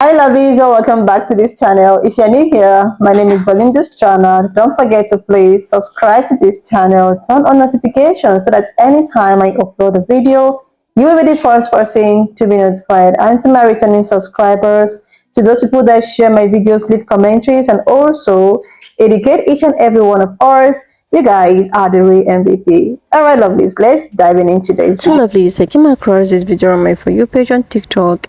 Hi lovelies, welcome back to this channel. If you're new here, my name is Belinda's channel. Don't forget to please subscribe to this channel, turn on notifications so that anytime I upload a video, you will be the first person to be notified. And to my returning subscribers, to those people that share my videos, leave commentaries, and also educate each and every one of us, you guys are the real MVP. Alright lovelies, let's dive in into today's video. So lovelies, I came across this video on my For You page on TikTok,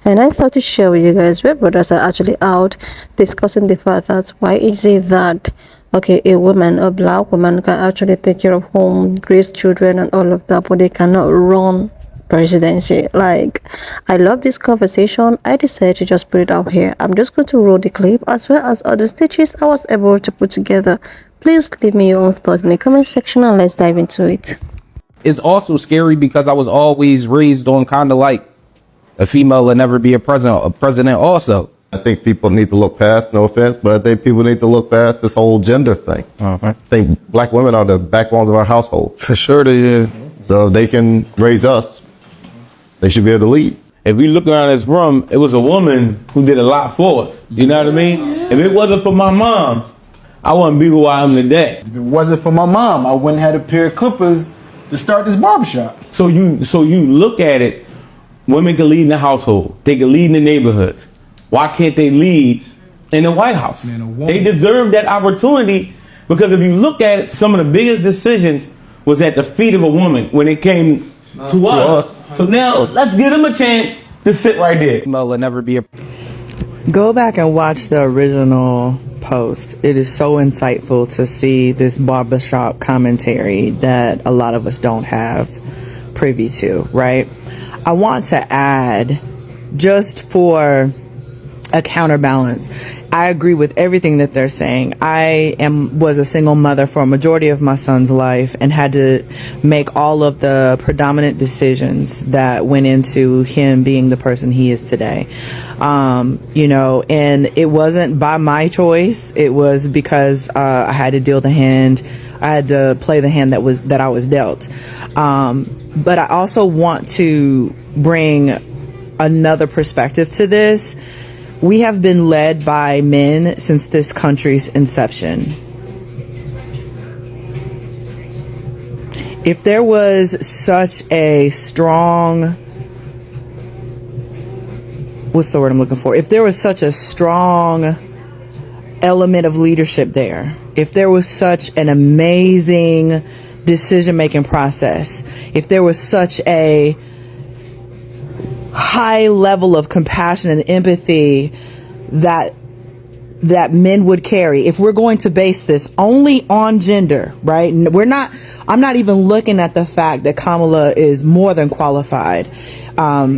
and I thought to share with you guys where brothers are actually out discussing the fact that why is it that a woman, a black woman, can actually take care of home, raise children and all of that, but they cannot run presidency. Like, I love this conversation. I decided to just put it out here. I'm just going to roll the clip as well as other stitches I was able to put together. Please leave me your own thoughts in the comment section and let's dive into it. It's also scary because I was always raised on kind of like a female will never be a president also. I think people need to look past, no offense, but I think people need to look past this whole gender thing. I think black women are the backbones of our household. For sure they is. So if they can raise us, they should be able to lead. If we look around this room, it was a woman who did a lot for us. You know what I mean? If it wasn't for my mom, I wouldn't be who I am today. If it wasn't for my mom, I wouldn't have had a pair of clippers to start this barbershop. So you look at it, women can lead in the household. They can lead in the neighborhoods. Why can't they lead in the White House? They deserve that opportunity because if you look at it, some of the biggest decisions was at the feet of a woman when it came to us. So now let's give them a chance to sit right there. Will never be a. Go back and watch the original post. It is so insightful to see this barbershop commentary that a lot of us don't have privy to, right? I want to add, just for a counterbalance, I agree with everything that they're saying. I was a single mother for a majority of my son's life and had to make all of the predominant decisions that went into him being the person he is today. You know, and it wasn't by my choice. It was because I had to deal the hand. I had to play the hand that I was dealt. But I also want to bring another perspective to this. We have been led by men since this country's inception. If there was such a strong, what's the word I'm looking for? If there was such a strong element of leadership there, if there was such an amazing decision-making process, if there was such a high level of compassion and empathy that men would carry, if we're going to base this only on gender, right? I'm not even looking at the fact that Kamala is more than qualified.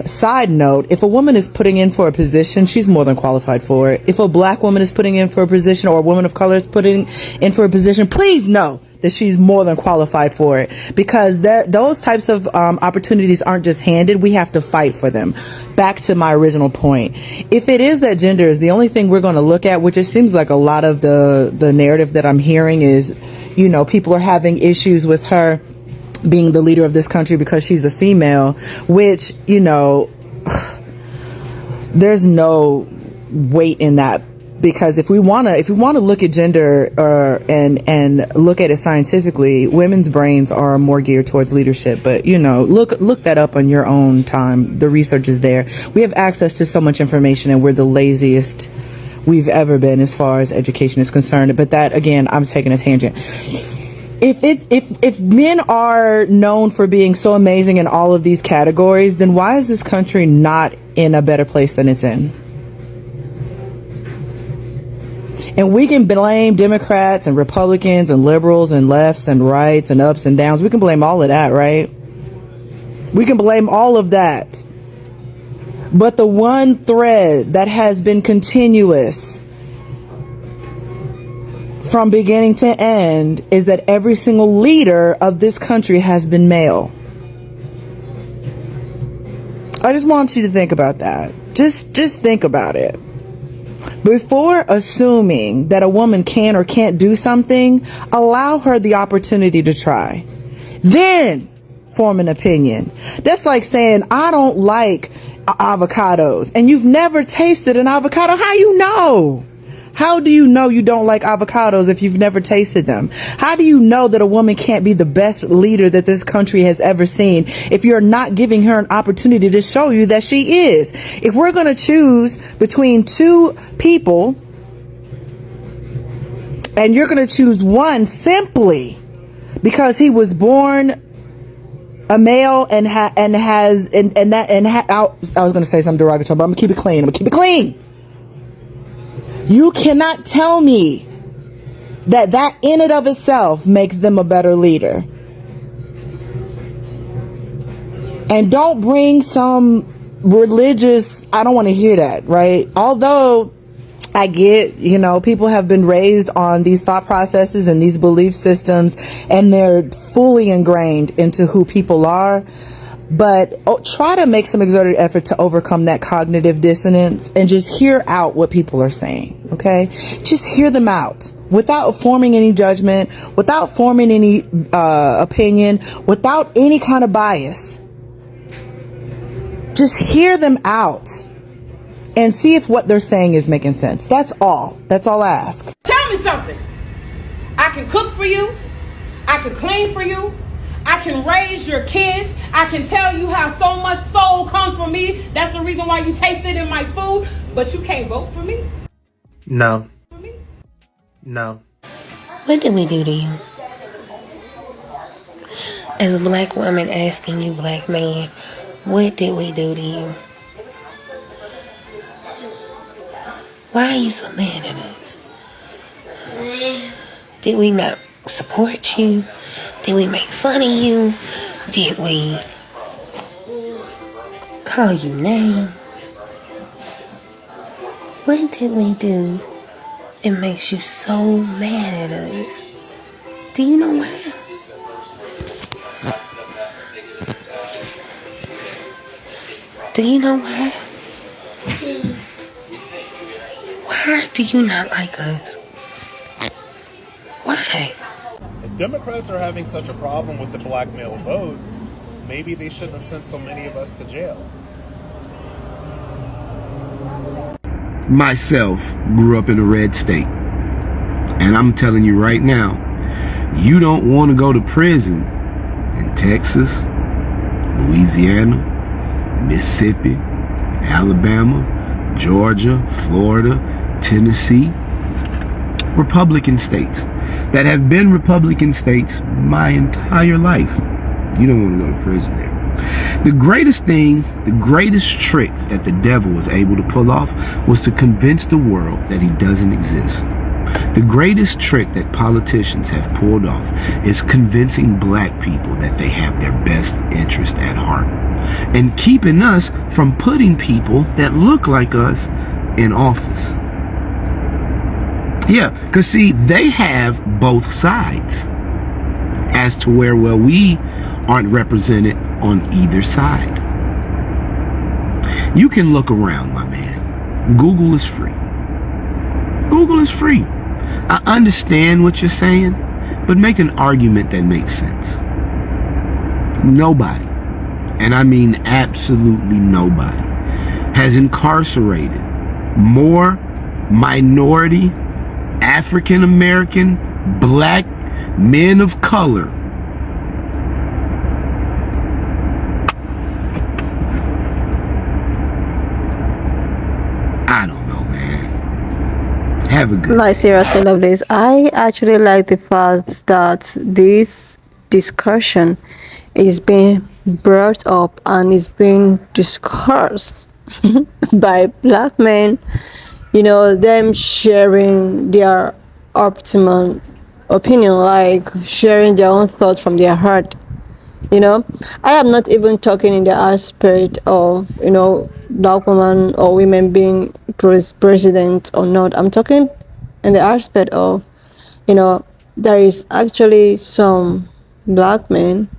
Side note, if a woman is putting in for a position, she's more than qualified for it. If a black woman is putting in for a position, or a woman of color is putting in for a position, please know that she's more than qualified for it, because those types of opportunities aren't just handed. We have to fight for them. Back to my original point. If it is that gender is the only thing we're going to look at, which it seems like a lot of the narrative that I'm hearing is, you know, people are having issues with her being the leader of this country because she's a female, which, you know, there's no weight in that. Because if we want to look at gender and look at it scientifically, women's brains are more geared towards leadership. But, you know, look that up on your own time. The research is there. We have access to so much information, and we're the laziest we've ever been as far as education is concerned. But that, again, I'm taking a tangent. If men are known for being so amazing in all of these categories, then why is this country not in a better place than it's in? And we can blame Democrats and Republicans and liberals and lefts and rights and ups and downs. We can blame all of that, right? We can blame all of that. But the one thread that has been continuous from beginning to end is that every single leader of this country has been male. I just want you to think about that. Just think about it. Before assuming that a woman can or can't do something, allow her the opportunity to try. Then form an opinion. That's like saying, I don't like avocados and you've never tasted an avocado. How you know? How do you know you don't like avocados if you've never tasted them? How do you know that a woman can't be the best leader that this country has ever seen if you're not giving her an opportunity to show you that she is? If we're going to choose between two people and you're going to choose one simply because he was born a male and I was going to say something derogatory, but I'm going to keep it clean. You cannot tell me that in and of itself makes them a better leader. And don't bring some religious, I don't want to hear that, right? Although I get, people have been raised on these thought processes and these belief systems, and they're fully ingrained into who people are. But try to make some exerted effort to overcome that cognitive dissonance and just hear out what people are saying, okay? Just hear them out without forming any judgment, without forming any opinion, without any kind of bias. Just hear them out and see if what they're saying is making sense. That's all. That's all I ask. Tell me something. I can cook for you. I can clean for you. I can raise your kids. I can tell you how so much soul comes from me. That's the reason why you taste it in my food. But you can't vote for me? No. No. What did we do to you? As a black woman asking you, black man, what did we do to you? Why are you so mad at us? Did we not support you? Did we make fun of you? Did we call you names? What did we do that makes you so mad at us? Do you know why? Do you know why? Why do you not like us? Why? If Democrats are having such a problem with the black male vote, maybe they shouldn't have sent so many of us to jail. Myself grew up in a red state, and I'm telling you right now, you don't want to go to prison in Texas, Louisiana, Mississippi, Alabama, Georgia, Florida, Tennessee, Republican states that have been Republican states my entire life. You don't want to go to prison there. The greatest thing, the greatest trick that the devil was able to pull off was to convince the world that he doesn't exist. The greatest trick that politicians have pulled off is convincing black people that they have their best interest at heart and keeping us from putting people that look like us in office. Yeah, because see, they have both sides as to where, well, we aren't represented on either side. You can look around, my man. Google is free. Google is free. I understand what you're saying, but make an argument that makes sense. Nobody, and I mean absolutely nobody, has incarcerated more minority, African American, black men of color I don't know, man. Have a good Like, seriously, lovelies, I actually like the fact that this discussion is being brought up and is being discussed by black men, them sharing their optimal opinion, like sharing their own thoughts from their heart. I am not even talking in the aspect of, black women or women being president or not. I'm talking in the aspect of, there is actually some black men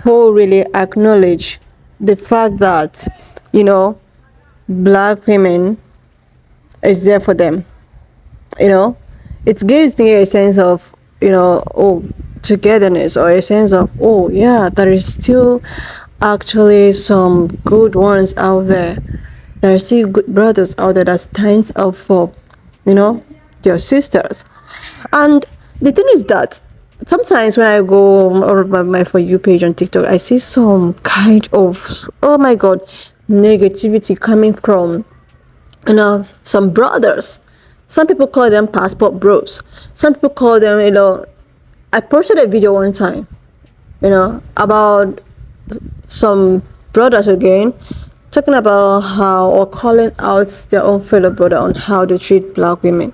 who really acknowledge the fact that, black women is there for them. It gives me a sense of, togetherness, or a sense of, oh yeah, there is still actually some good ones out there. There are still good brothers out there that stands up for, their sisters. And the thing is that sometimes when I go over my For You page on TikTok, I see some kind of, oh my God, negativity coming from, some brothers. Some people call them passport bros. Some people call them, I posted a video one time, about some brothers again, talking about how, or calling out their own fellow brother on how they treat black women,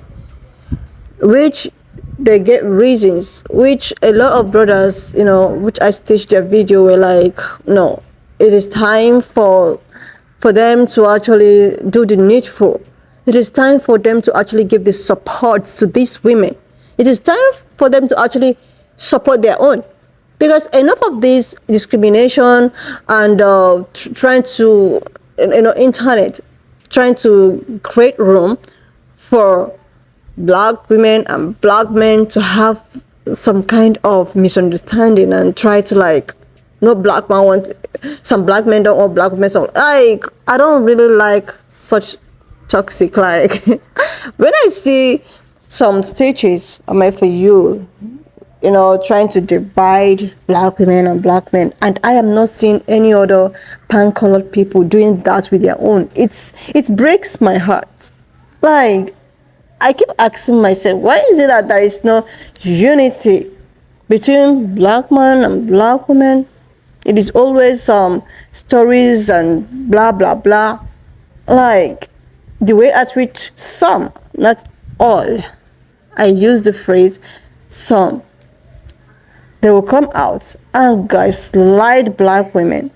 which they get reasons, which a lot of brothers, which I stitched their video, were like, no, it is time for them to actually do the needful. It is time for them to actually give the support to these women. It is time for them to actually support their own. Because enough of this discrimination and trying to, internet, trying to create room for black women and black men to have some kind of misunderstanding and try to no black man want, some black men don't want black women. So I don't really like such toxic, when I see some stitches on my For You, trying to divide black women and black men, and I am not seeing any other pan-colored people doing that with their own. It breaks my heart. I keep asking myself, why is it that there is no unity between black man and black women? It is always stories and blah blah blah. The way at which some, not all, I use the phrase some, they will come out and gaslight black women,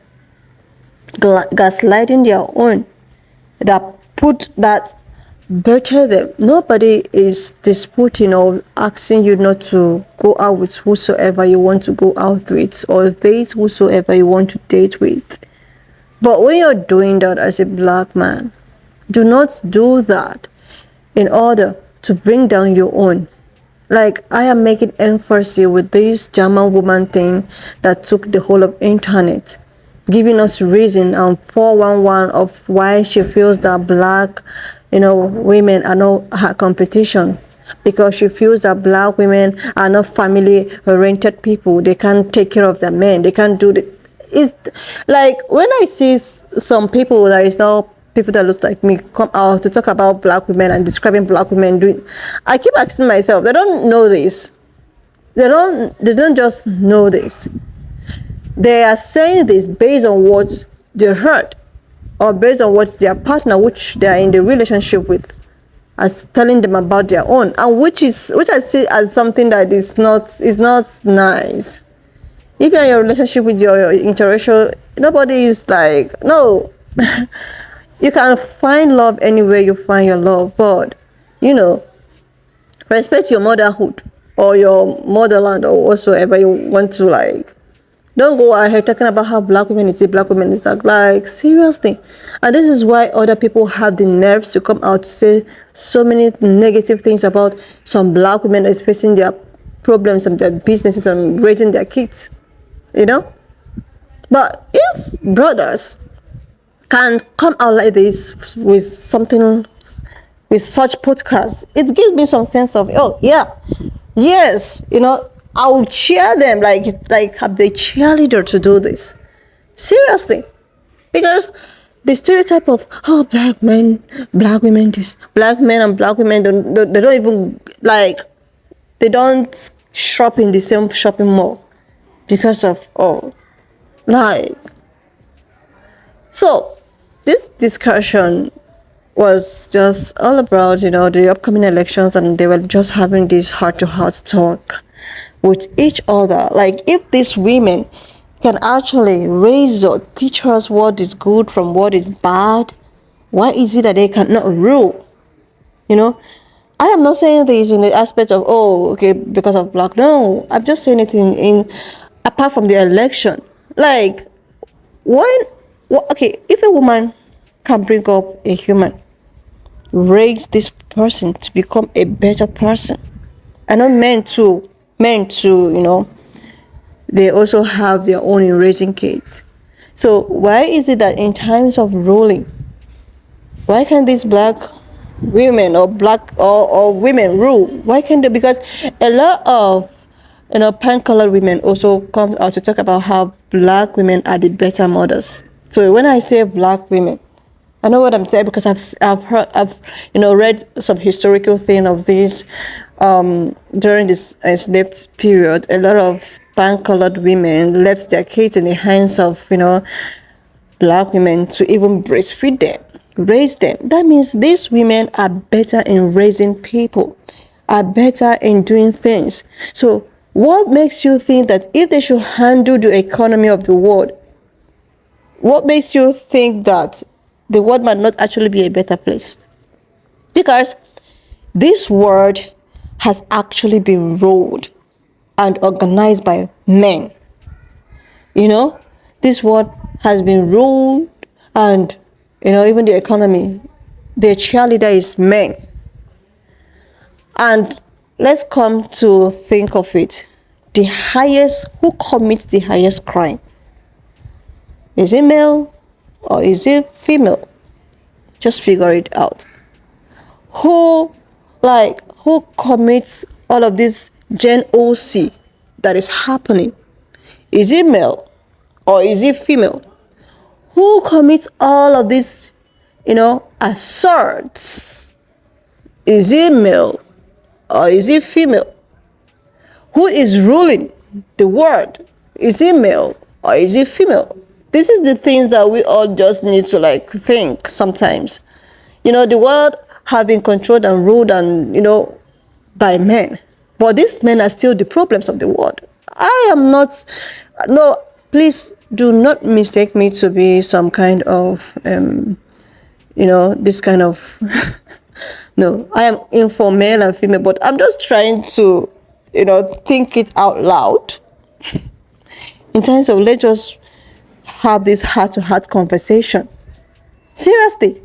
gaslighting their own, that better them. Nobody is disputing or asking you not to go out with whosoever you want to go out with or date whosoever you want to date with. But when you're doing that as a black man, do not do that in order to bring down your own. I am making emphasis with this German woman thing that took the whole of internet, giving us reason and 411 of why she feels that black, women are not her competition, because she feels that black women are not family-oriented people. They can't take care of their men. They can't do the. It's when I see some people that is now people that look like me come out to talk about black women and describing black women doing, I keep asking myself, they don't know this. They don't just know this. They are saying this based on what they heard or based on what their partner, which they are in the relationship with, as telling them about their own, and which I see as something that is not nice. If you're in a relationship with your interracial, nobody is no. You can find love anywhere you find your love, but respect your motherhood or your motherland or whatsoever you want to Don't go ahead talking about how black women is that. Seriously. And this is why other people have the nerves to come out to say so many negative things about some black women that is facing their problems and their businesses and raising their kids. But if brothers can come out like this with something, with such podcasts, it gives me some sense of, oh yeah, yes, I will cheer them like have the cheerleader to do this. Seriously. Because the stereotype of black men, black women, this black men and black women they don't even they don't shop in the same shopping mall because of so this discussion was just all about the upcoming elections, and they were just having this heart-to-heart talk with each other. If these women can actually raise or teach us what is good from what is bad, why is it that they cannot rule? I am not saying this in the aspect of because of black. No, I'm just saying it in apart from the election. If a woman can bring up a human, raise this person to become a better person, and not men to they also have their own in raising kids. So why is it that in times of ruling, why can't these black women or women rule? Why can't they? Because a lot of pan-colored women also come out to talk about how black women are the better mothers. So when I say black women, I know what I'm saying because I've read some historical thing of this during this enslaved period. A lot of pan-colored women left their kids in the hands of black women to even breastfeed them, raise them. That means these women are better in raising people, are better in doing things. So what makes you think that if they should handle the economy of the world, what makes you think that the world might not actually be a better place? Because this world has actually been ruled and organized by men. This world has been ruled, and even the economy, the cheerleader is men. And let's come to think of it, who commits the highest crime? Is it male or is it female? Just figure it out. Who commits all of this Gen OC that is happening? Is it male or is it female? Who commits all of these, assaults? Is it male or is it female? Who is ruling the world? Is it male or is it female? This is the things that we all just need to think sometimes. The world have been controlled and ruled and by men, but these men are still the problems of the world. I am not. No, please do not mistake me to be some kind of this kind of. No, I am in for male and female, but I'm just trying to think it out loud. In terms of, let's just have this heart-to-heart conversation. Seriously.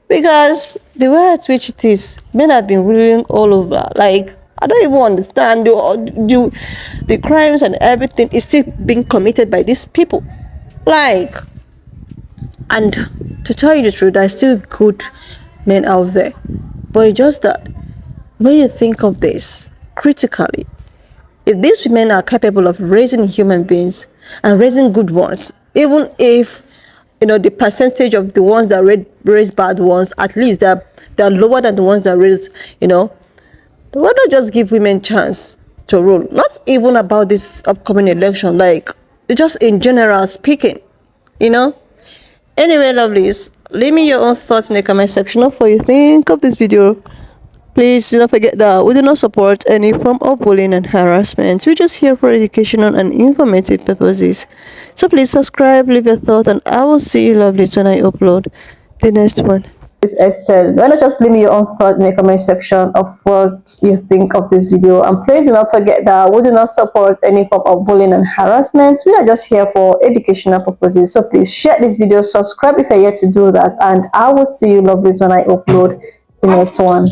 Because the way at which it is, men have been ruling all over. I don't even understand the crimes and everything is still being committed by these people. And to tell you the truth, there are still good men out there. But it's just that when you think of this critically, if these women are capable of raising human beings and raising good ones, even if the percentage of the ones that raise bad ones, at least they're lower than the ones that raise, why not just give women chance to rule? Not even about this upcoming election, just in general speaking, Anyway, lovelies, leave me your own thoughts in the comment section of what you think of this video. Please do not forget that we do not support any form of bullying and harassment. We're just here for educational and informative purposes. So please subscribe, leave your thought, and I will see you lovelies when I upload the next one. Estelle, why not just leave me your own thought in the comment section of what you think of this video. And please do not forget that we do not support any form of bullying and harassment. We are just here for educational purposes. So please share this video, subscribe if you're yet to do that, and I will see you lovelies when I upload the next one.